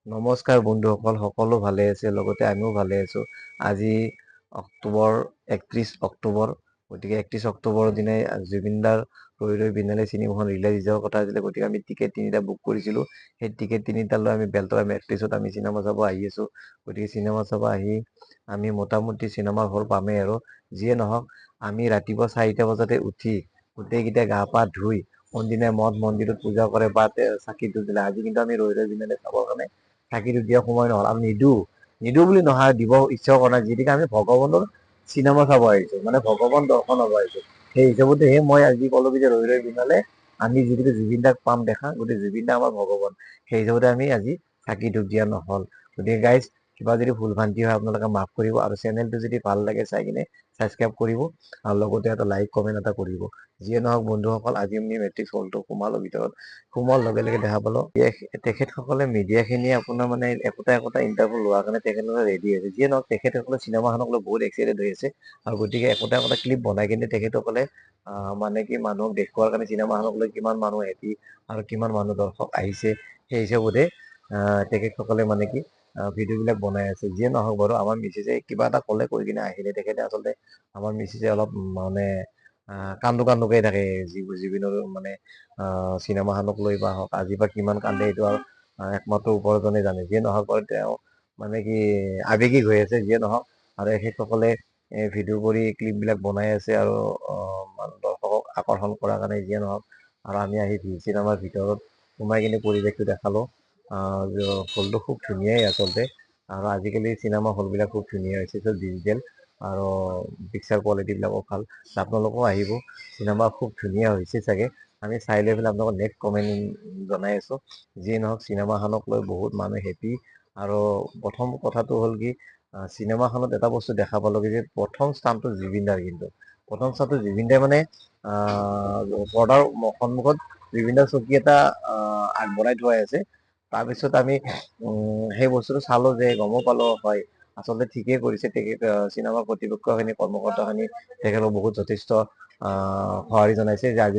নমস্কাৰ বন্ধুসকল, সকলো ভালে আছে, লগতে আমিও ভালে আছো। আজি অক্টোবৰ 31 অক্টোবৰ, গতিকে 31 অক্টোবৰৰ দিনাই জুবিন দাৰ ৰৈ ৰৈ বিনালে চিনেমাখন ৰিলিজ হোৱাৰ কথা আছিলে। গতিকে আমি টিকেট তিনিটা বুক কৰিছিলো। সেই টিকেট তিনিটা লৈ আমি বেলতৰা মেট্ৰিছত আমি চিনেমা চাব আহি আছো। গতিকে চিনেমা চাব আহি আমি মোটামুটি চিনেমা হল পামেই আৰু। যিয়ে নহওক, আমি ৰাতিপুৱা 4টা বজাতে উঠি গোটেইকেইটা গা পা ধুই কোনদিনা মঠ মন্দিৰত পূজা কৰে বা চাকি ধূপ দিলে। আজি কিন্তু আমি ৰৈ ৰৈ বিনালে চাবৰ কাৰণে চাকিটো দিয়া সময় নহল আৰু নিদো বুলি নহয়, দিব ইচ্ছাও কৰা নাই। যিহেতুকে আমি ভগৱানৰ চিনেমা চাব আহিছো, মানে ভগৱান দৰ্শন হব আহিছো। সেই হিচাপতেহে মই আজি কলো যে ৰৈ ৰৈ বিনালে আমি যিহেতুকে জুবিন দাক পাম দেখা, গতিকে জুবিন দা আমাৰ ভগৱান, সেই হিচাপতে আমি আজি চাকি ধূপ দিয়া নহল। গতিকে গাইজ, কিবা যদি ভুল ভ্ৰান্তি হয় আপোনালোকে মাফ কৰিব, আৰু চেনেলটো যদি ভাল লাগে চাই কিনে ছাবস্ক্ৰাইব কৰিব, আৰু লগতে এটা লাইক কমেণ্ট এটা কৰিব। যিয়ে নহওক বন্ধুসকল, আজি আমি মেট্ৰিক্স হলটো সোমালো ভিতৰত। সোমোৱাৰ লগে লগে দেখা পালো তেখেতসকলে মিডিয়াখিনিয়ে আপোনাৰ মানে একোটা ইণ্টাৰভিউ লোৱাৰ কাৰণে তেখেতসকলে ৰেডি আছে। যিয়ে নহওক, তেখেতসকলে চিনেমাখনক লৈ বহুত এক্সাইটেড হৈ আছে, আৰু গতিকে একোটা ক্লিপ বনাই কিনে তেখেতসকলে মানে কি মানুহক দেখুৱাৰ কাৰণে চিনেমাখনক লৈ কিমান মানুহ হেপি আৰু কিমান মানুহ দৰ্শক আহিছে, সেই হিচাপতে তেখেতসকলে মানে কি ভিডিঅ' বিলাক বনাই আছে। যিয়ে নহওক বাৰু, আমাৰ মিছেছে কিবা এটা কলে কৈ কিনে আহিলে। তেখেতে আচলতে আমাৰ মিছেছে অলপ মানে কান্দো কান্দোকে থাকে। জুবিনৰ মানে চিনেমাখনক লৈ বা হওক, আজি বা কিমান কান্দে এইটো আৰু একমাত্ৰ ওপৰজনে জানে। যিয়ে নহওক বাৰু, তেওঁ মানে কি আৱেগিক হৈ আছে। যিয়ে নহওক, আৰু এখেতসকলে ভিডিঅ' কৰি ক্লিপ বিলাক বনাই আছে আৰু দৰ্শকক আকৰ্ষণ কৰাৰ কাৰণে। যিয়ে নহওক, আৰু আমি আহি চিনেমাৰ ভিতৰত সোমাই কিনে পৰিৱেশটো দেখালো। হলটো খুব ধুনীয়াই আচলতে, আৰু আজিকালি চিনেমা হল বিলাক খুব ধুনীয়া হৈছে, চব ডিজিটেল, আৰু পিকচাৰ কোৱালিটি বিলাকো ভাল। আপোনালোকেও আহিব, চিনেমা খুব ধুনীয়া হৈছে চাগে। আমি চাই লৈ পেলাই আপোনালোকক নেক্সট কমেণ্ট জনাই আছো। যিয়ে নহওক, চিনেমাখনক লৈ বহুত মানুহ হেপী। আৰু প্ৰথম কথাটো হ'ল কি, চিনেমাখনত এটা বস্তু দেখা পালো যে প্ৰথম স্থানটো জুবিন দাৰ। কিন্তু প্ৰথম স্থানটো জুবিন দাই মানে পৰ্দাৰ সন্মুখত জুবিন দাৰ চকী এটা আগবঢ়াই থোৱাই আছে। তাৰপিছত আমি সেই বস্তুটো চালো যে গমো পালো, হয় আচলতে ঠিকেই কৰিছে। তেখেত চিনেমা কৰ্তৃপক্ষ খিনি, কৰ্মকৰ্তা খিনি তেখেতক বহুত যথেষ্ট সঁহাৰি জনাইছে যে আজি